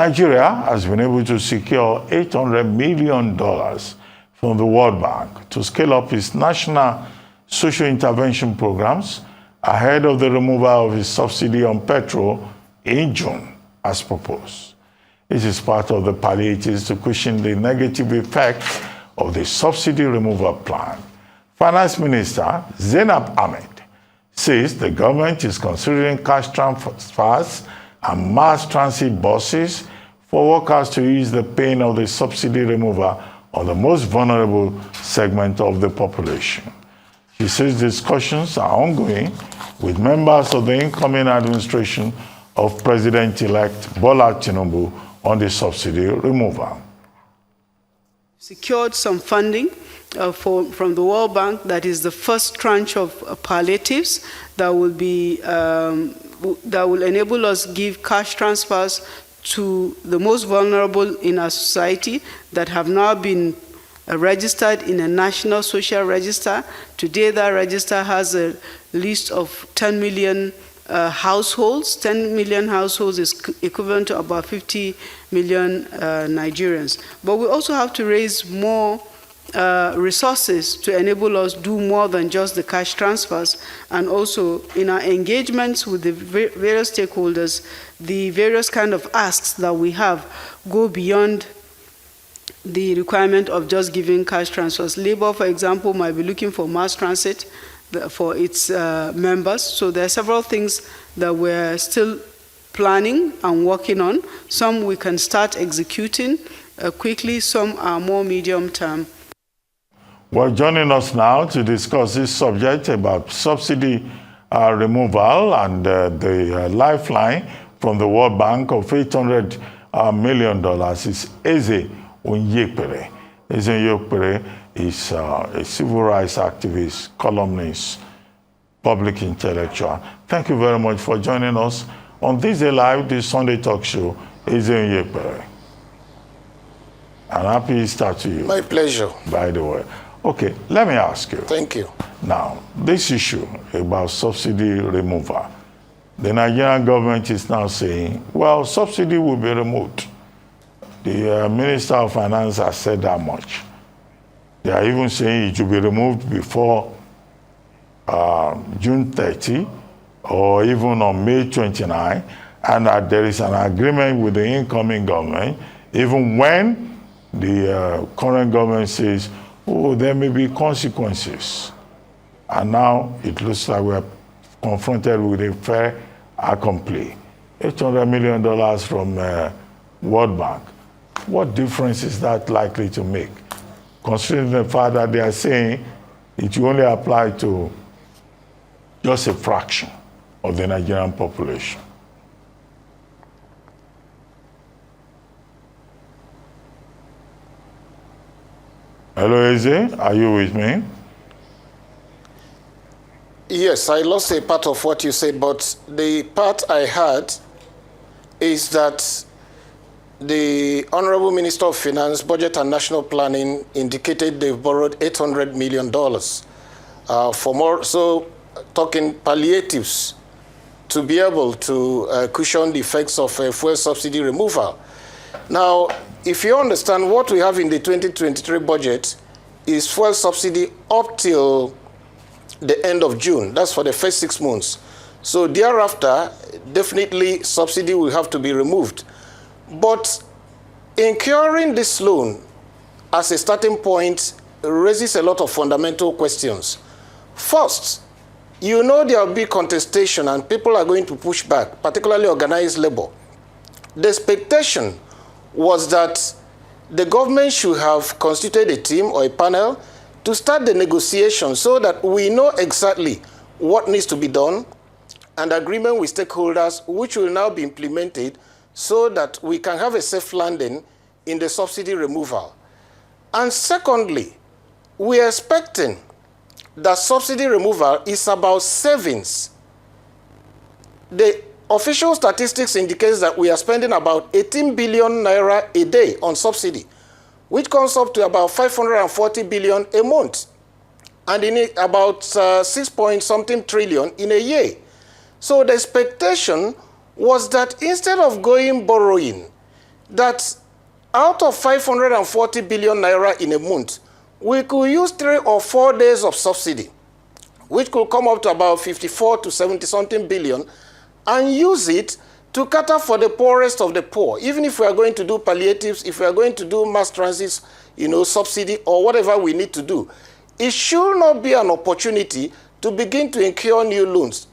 Nigeria has been able to secure $800 million from the World Bank to scale up its national social intervention programs ahead of the removal of its subsidy on petrol in June, as proposed. It is part of the palliatives to cushion the negative effects of the subsidy removal plan. Finance Minister Zainab Ahmed says the government is considering cash transfers and mass transit buses for workers to ease the pain of the subsidy removal on the most vulnerable segment of the population. She says discussions are ongoing with members of the incoming administration of President-elect Bola Tinubu on the subsidy removal. Secured some funding from the World Bank. That is the first tranche of palliatives that will enable us give cash transfers to the most vulnerable in our society that have now been registered in a national social register. Today, that register has a list of 10 million households. 10 million households is equivalent to about 50 million Nigerians. But we also have to raise more resources to enable us do more than just the cash transfers, and also in our engagements with the various stakeholders, the various kind of asks that we have go beyond the requirement of just giving cash transfers. Labour, for example, might be looking for mass transit for its members. So there are several things that we're still planning and working on. Some we can start executing quickly, some are more medium term. Well, joining us now to discuss this subject about subsidy removal and the lifeline from the World Bank of $800 million is Eze Onyekpere. Eze Onyekpere is a civil rights activist, columnist, public intellectual. Thank you very much for joining us on this Day Live, this Sunday talk show. Eze Onyekpere. And happy Easter to you. My pleasure. By the way. Okay, let me ask you. Thank you. Now, this issue about subsidy removal, the Nigerian government is now saying, well, subsidy will be removed. The Minister of Finance has said that much. They are even saying it will be removed before June 30 or even on May 29, and that there is an agreement with the incoming government, even when the current government says, oh, there may be consequences. And now it looks like we're confronted with a fait accompli. $800 million from World Bank. What difference is that likely to make? Considering the fact that they are saying it will only apply to just a fraction of the Nigerian population. Hello, Eze, are you with me? Yes, I lost a part of what you said, but the part I heard is that the Honorable Minister of Finance, Budget and National Planning indicated they've borrowed $800 million for more, so talking palliatives to be able to cushion the effects of fuel subsidy removal. Now, if you understand what we have in the 2023 budget is fuel subsidy up till the end of June. That's for the first 6 months. So thereafter, definitely subsidy will have to be removed. But incurring this loan as a starting point raises a lot of fundamental questions. First, you know there will be contestation and people are going to push back, particularly organized labor. The expectation was that the government should have constituted a team or a panel to start the negotiation so that we know exactly what needs to be done and agreement with stakeholders which will now be implemented so that we can have a safe landing in the subsidy removal. And secondly, we are expecting that subsidy removal is about savings. The official statistics indicates that we are spending about 18 billion naira a day on subsidy, which comes up to about 540 billion a month, and in about 6-point-something trillion in a year. So the expectation was that instead of going borrowing, that out of 540 billion naira in a month, we could use 3 or 4 days of subsidy, which could come up to about 54 to 70 something billion, and use it to cater for the poorest of the poor. Even if we are going to do palliatives, if we are going to do mass transits, subsidy or whatever we need to do, it should not be an opportunity to begin to incur new loans.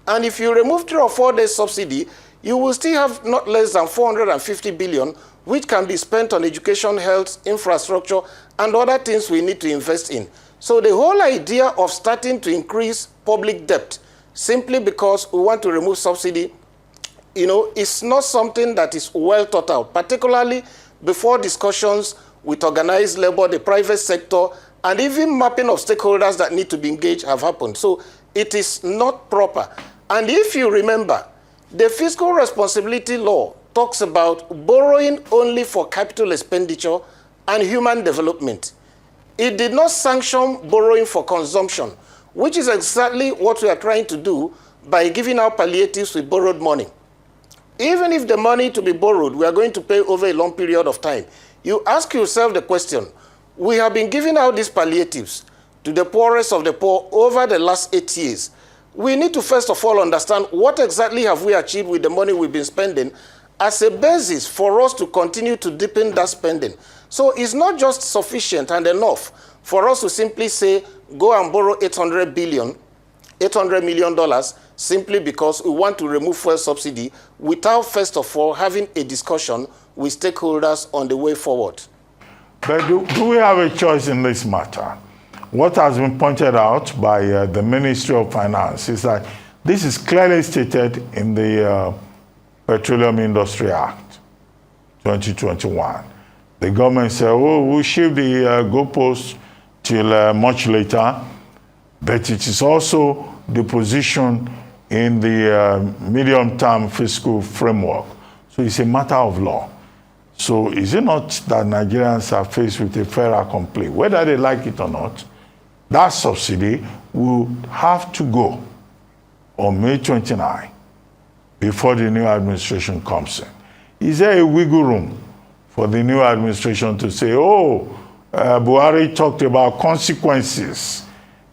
And if you remove 3 or 4 days subsidy, you will still have not less than 450 billion, which can be spent on education, health, infrastructure, and other things we need to invest in. So the whole idea of starting to increase public debt simply because we want to remove subsidy, is not something that is well thought out, particularly before discussions with organized labor, the private sector, and even mapping of stakeholders that need to be engaged have happened. So it is not proper. And if you remember, the fiscal responsibility law talks about borrowing only for capital expenditure and human development. It did not sanction borrowing for consumption, which is exactly what we are trying to do by giving out palliatives with borrowed money. Even if the money to be borrowed, we are going to pay over a long period of time, you ask yourself the question, we have been giving out these palliatives to the poorest of the poor over the last 8 years. We need to first of all understand what exactly have we achieved with the money we've been spending as a basis for us to continue to deepen that spending. So it's not just sufficient and enough for us to simply say, go and borrow $800 million simply because we want to remove fuel subsidy without first of all having a discussion with stakeholders on the way forward. But do we have a choice in this matter? What has been pointed out by the Ministry of Finance is that this is clearly stated in the Petroleum Industry Act 2021. The government said, we'll shift the goalposts till much later, but it is also the position in the medium-term fiscal framework. So it's a matter of law. So is it not that Nigerians are faced with a fait accompli? Whether they like it or not, that subsidy will have to go on May 29 before the new administration comes in. Is there a wiggle room for the new administration to say, Buhari talked about consequences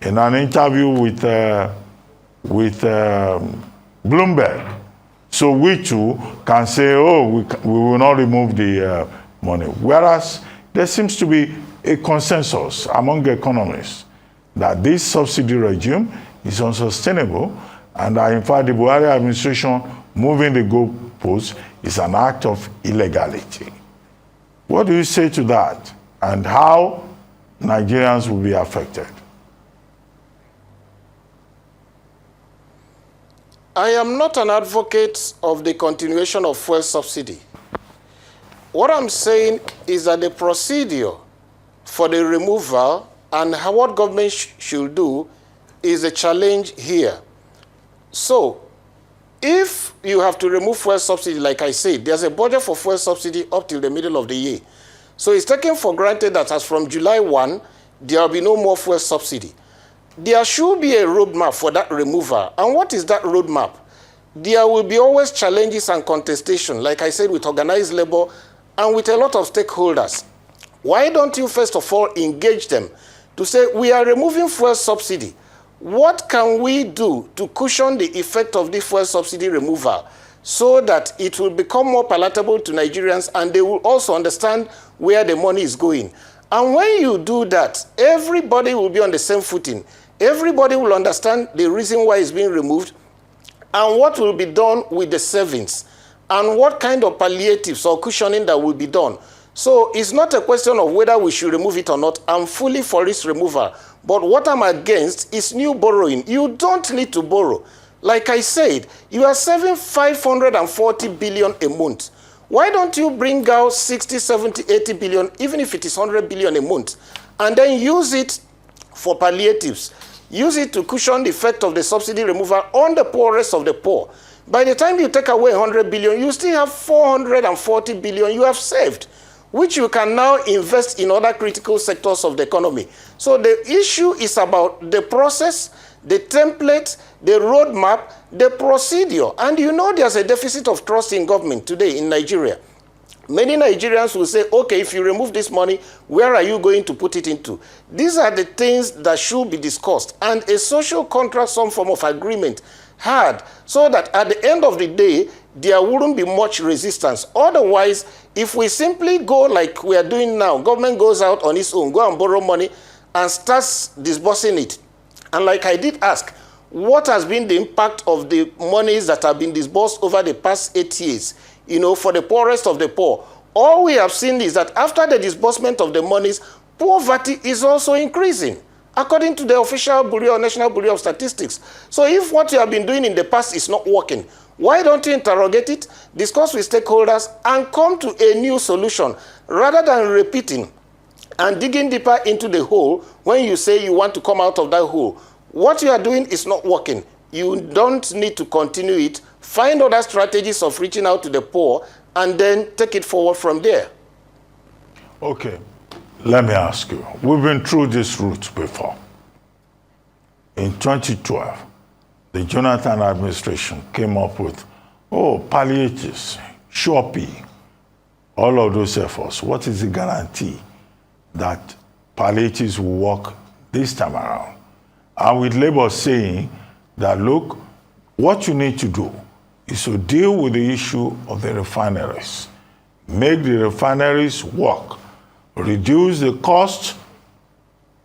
in an interview with Bloomberg. So we too can say, we will not remove the money. Whereas there seems to be a consensus among economists that this subsidy regime is unsustainable and that in fact the Buhari administration moving the goalposts is an act of illegality. What do you say to that and how Nigerians will be affected? I am not an advocate of the continuation of fuel subsidy. What I'm saying is that the procedure for the removal and what government should do is a challenge here. So, if you have to remove fuel subsidy, like I said, there's a budget for fuel subsidy up till the middle of the year. So it's taken for granted that as from July 1, there will be no more fuel subsidy. There should be a roadmap for that removal. And what is that roadmap? There will be always challenges and contestation, like I said, with organized labor and with a lot of stakeholders. Why don't you first of all engage them to say, we are removing fuel subsidy. What can we do to cushion the effect of the fuel subsidy removal so that it will become more palatable to Nigerians and they will also understand where the money is going? And when you do that, everybody will be on the same footing. Everybody will understand the reason why it's being removed and what will be done with the savings and what kind of palliatives or cushioning that will be done. So it's not a question of whether we should remove it or not. I'm fully for its removal. But what I'm against is new borrowing. You don't need to borrow. Like I said, you are saving 540 billion a month. Why don't you bring out 60, 70, 80 billion, even if it is 100 billion a month, and then use it for palliatives? Use it to cushion the effect of the subsidy removal on the poorest of the poor. By the time you take away 100 billion, you still have 440 billion you have saved, which you can now invest in other critical sectors of the economy. So the issue is about the process, the template, the roadmap, the procedure. And you know there's a deficit of trust in government today in Nigeria. Many Nigerians will say, okay, if you remove this money, where are you going to put it into? These are the things that should be discussed, and a social contract, some form of agreement, had, so that at the end of the day, there wouldn't be much resistance. Otherwise, if we simply go like we are doing now, government goes out on its own, go and borrow money, and starts disbursing it. And like I did ask, what has been the impact of the monies that have been disbursed over the past 8 years, for the poorest of the poor? All we have seen is that after the disbursement of the monies, poverty is also increasing, according to the official Bureau, National Bureau of Statistics. So if what you have been doing in the past is not working, why don't you interrogate it, discuss with stakeholders, and come to a new solution, rather than repeating and digging deeper into the hole when you say you want to come out of that hole? What you are doing is not working. You don't need to continue it. Find other strategies of reaching out to the poor and then take it forward from there. Okay, let me ask you. We've been through this route before. In 2012, the Jonathan administration came up with, palliatives, Shopee, all of those efforts. What is the guarantee that palliatives will work this time around? And with Labour saying that, look, what you need to do is to deal with the issue of the refineries. Make the refineries work. Reduce the cost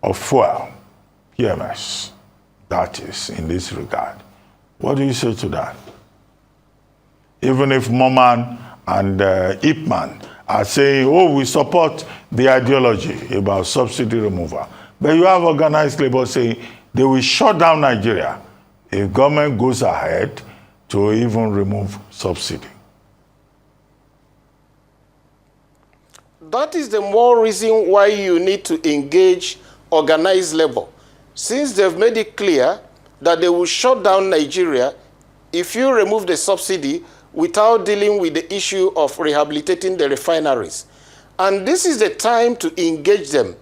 of fuel, PMS, that is, in this regard. What do you say to that? Even if Moman and Ipman are saying, we support the ideology about subsidy removal, but you have organized labor saying they will shut down Nigeria if government goes ahead to even remove subsidy. That is the more reason why you need to engage organized labor, since they've made it clear that they will shut down Nigeria if you remove the subsidy without dealing with the issue of rehabilitating the refineries. And this is the time to engage them,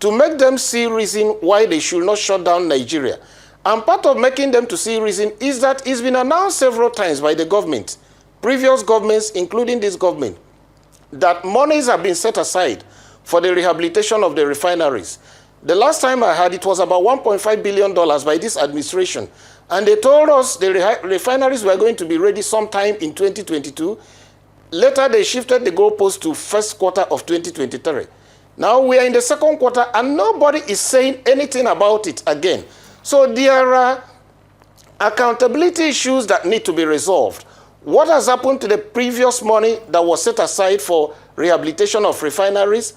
to make them see reason why they should not shut down Nigeria. And part of making them to see reason is that it's been announced several times by the government, previous governments, including this government, that monies have been set aside for the rehabilitation of the refineries. The last time I heard, it was about $1.5 billion by this administration. And they told us the refineries were going to be ready sometime in 2022. Later, they shifted the goalpost to first quarter of 2023. Now we are in the second quarter, and nobody is saying anything about it again. So there are accountability issues that need to be resolved. What has happened to the previous money that was set aside for rehabilitation of refineries?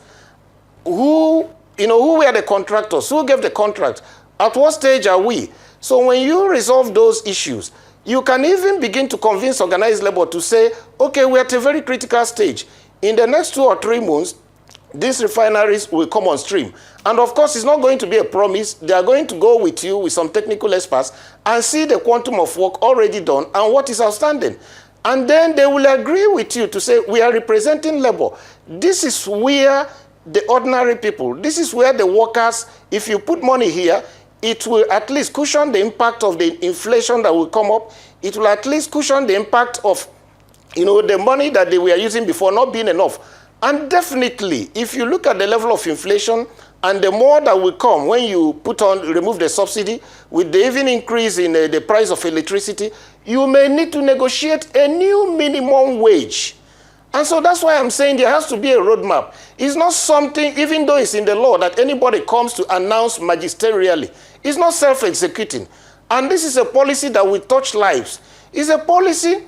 Who were the contractors? Who gave the contract? At what stage are we? So when you resolve those issues, you can even begin to convince organized labor to say, okay, we're at a very critical stage. In the next 2 or 3 months, these refineries will come on stream. And of course, it's not going to be a promise. They are going to go with you, with some technical experts, and see the quantum of work already done and what is outstanding. And then they will agree with you to say, we are representing labor. This is where the ordinary people, this is where the workers, if you put money here, it will at least cushion the impact of the inflation that will come up. It will at least cushion the impact of, the money that they were using before not being enough. And definitely, if you look at the level of inflation and the more that will come when you remove the subsidy, with the even increase in the price of electricity, you may need to negotiate a new minimum wage. And so that's why I'm saying there has to be a roadmap. It's not something, even though it's in the law, that anybody comes to announce magisterially. It's not self-executing. And this is a policy that will touch lives. It's a policy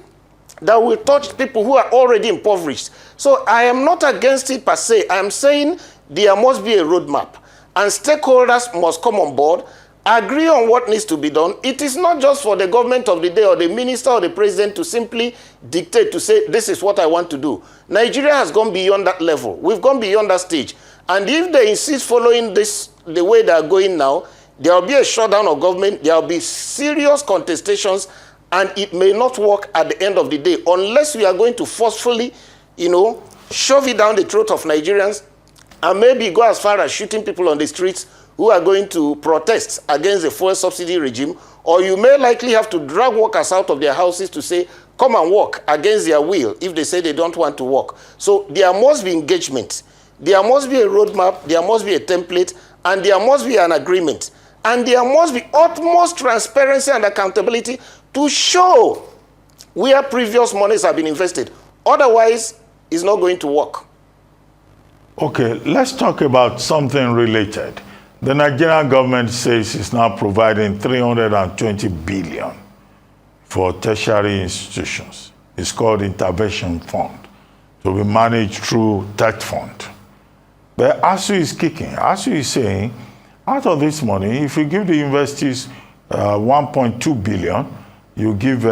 that will touch people who are already impoverished. So I am not against it per se. I'm saying there must be a roadmap. And stakeholders must come on board, agree on what needs to be done. It is not just for the government of the day or the minister or the president to simply dictate, to say, this is what I want to do. Nigeria has gone beyond that level. We've gone beyond that stage. And if they insist following this the way they are going now, there will be a shutdown of government, there will be serious contestations, and it may not work at the end of the day unless we are going to forcefully, shove it down the throat of Nigerians and maybe go as far as shooting people on the streets who are going to protest against the fuel subsidy regime. Or you may likely have to drag workers out of their houses to say, come and work against their will if they say they don't want to work. So there must be engagement. There must be a roadmap, there must be a template, and there must be an agreement. And there must be utmost transparency and accountability to show where previous monies have been invested. Otherwise, it's not going to work. Okay, let's talk about something related. The Nigerian government says it's now providing 320 billion for tertiary institutions. It's called Intervention Fund, to be managed through TET Fund. But ASU is kicking. ASU is saying, out of this money, if you give the universities 1.2 billion, you give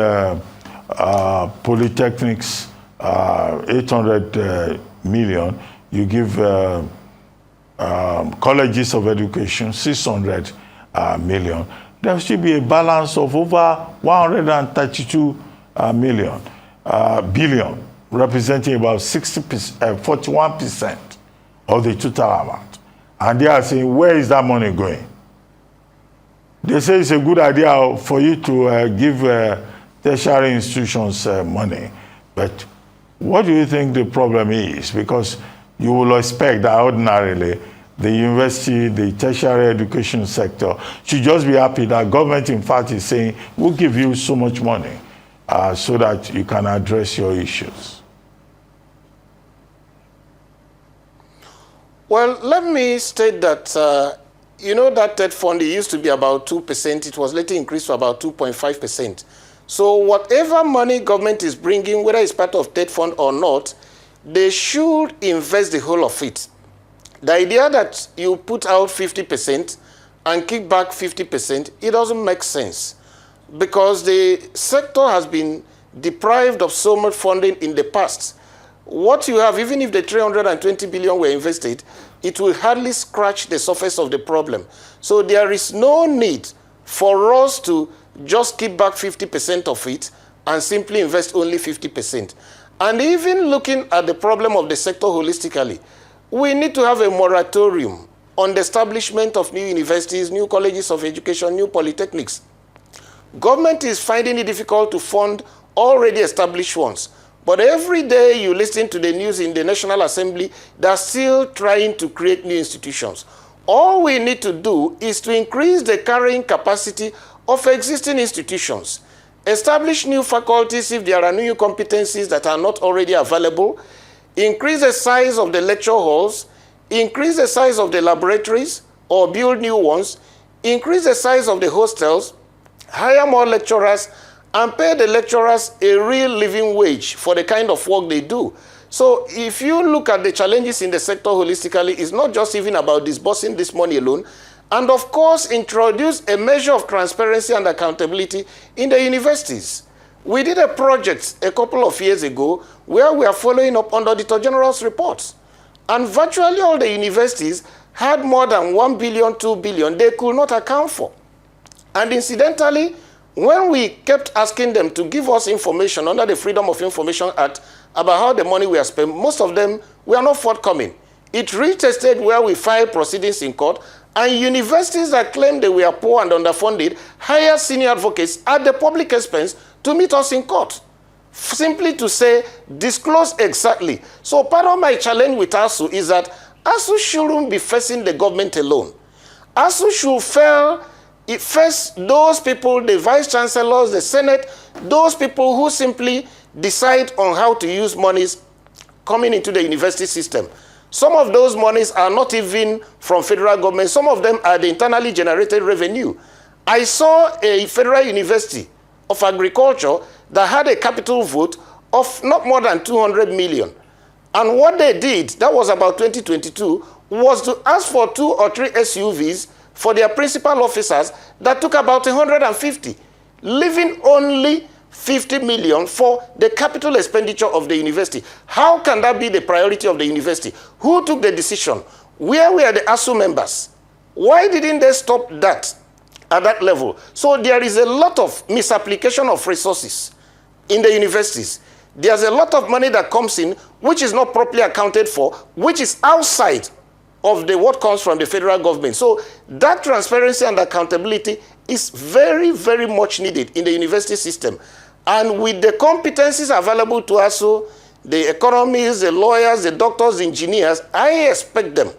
polytechnics 800 million, you give colleges of education 600 million, there should be a balance of over 132 billion, representing about 41% of the total amount. And they are saying, where is that money going? They say it's a good idea for you to give tertiary institutions money, but what do you think the problem is? Because you will expect that ordinarily the university, the tertiary education sector should just be happy that government, in fact, is saying, we'll give you so much money so that you can address your issues. Well, let me state that, you know, that TET fund, it used to be about 2%. It was later increased to about 2.5%. So whatever money government is bringing, whether it's part of TET fund or not, they should invest the whole of it. The idea that you put out 50% and kick back 50%, it doesn't make sense, because the sector has been deprived of so much funding in the past. What you have, even if the 320 billion were invested, it will hardly scratch the surface of the problem. So there is no need for us to just keep back 50% of it and simply invest only 50%. And even looking at the problem of the sector holistically, we need to have a moratorium on the establishment of new universities, new colleges of education, new polytechnics. Government is finding it difficult to fund already established ones. But every day you listen to the news in the National Assembly, they're still trying to create new institutions. All we need to do is to increase the carrying capacity of existing institutions, establish new faculties if there are new competencies that are not already available, increase the size of the lecture halls, increase the size of the laboratories or build new ones, increase the size of the hostels, hire more lecturers, and pay the lecturers a real living wage for the kind of work they do. So if you look at the challenges in the sector holistically, it's not just even about disbursing this money alone, and of course introduce a measure of transparency and accountability in the universities. We did a project a couple of years ago where we are following up on the Auditor General's reports, and virtually all the universities had more than 1 billion, 2 billion they could not account for. And incidentally, when we kept asking them to give us information under the Freedom of Information Act about how the money we spent, most of them were not forthcoming. It reached a stage where we filed proceedings in court, and universities that claimed they were poor and underfunded hired senior advocates at the public expense to meet us in court, simply to say, disclose exactly. So part of my challenge with ASU is that ASU shouldn't be facing the government alone. ASU should face those people, the vice chancellors, the Senate, those people who simply decide on how to use monies coming into the university system. Some of those monies are not even from federal government. Some of them are the internally generated revenue. I saw a federal university of agriculture that had a capital vote of not more than 200 million. And what they did, that was about 2022, was to ask for 2 or 3 SUVs for their principal officers that took about 150, leaving only 50 million for the capital expenditure of the university. How can that be the priority of the university? Who took the decision? Where were the ASU members? Why didn't they stop that at that level? So there is a lot of misapplication of resources in the universities. There's a lot of money that comes in which is not properly accounted for, which is outside of what comes from the federal government. So that transparency and accountability is very, very much needed in the university system. And with the competencies available to us, so the economists, the lawyers, the doctors, the engineers, I expect them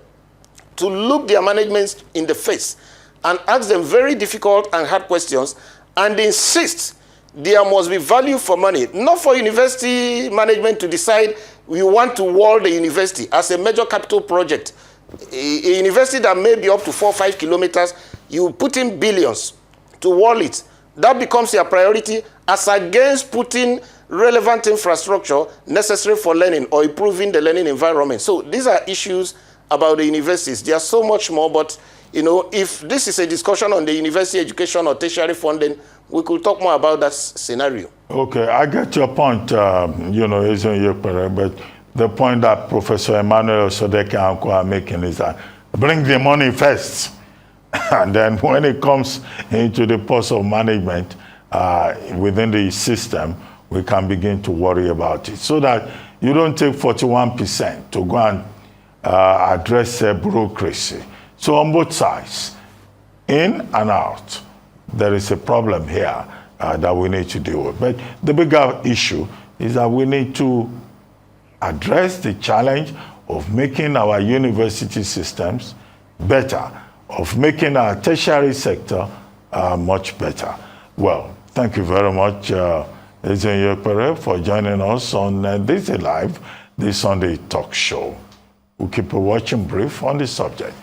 to look their management in the face and ask them very difficult and hard questions and insist there must be value for money, not for university management to decide we want to wall the university as a major capital project. A university that may be up to 4 or 5 kilometers, you put in billions to wall it. That becomes your priority as against putting relevant infrastructure necessary for learning or improving the learning environment. So these are issues about the universities. There's so much more, but you know, if this is a discussion on the university education or tertiary funding, we could talk more about that scenario. Okay, I get your point, you know, Onyekpere, but the point that Professor Emmanuel Sodeke Anko are making is that bring the money first. And then when it comes into the post of management within the system, we can begin to worry about it. So that you don't take 41% to go and address bureaucracy. So on both sides, in and out, there is a problem here that we need to deal with. But the bigger issue is that we need to address the challenge of making our university systems better, of making our tertiary sector much better. Well, thank you very much, Onyekpere, for joining us on this Live, this Sunday talk show. We'll keep a watching brief on the subject.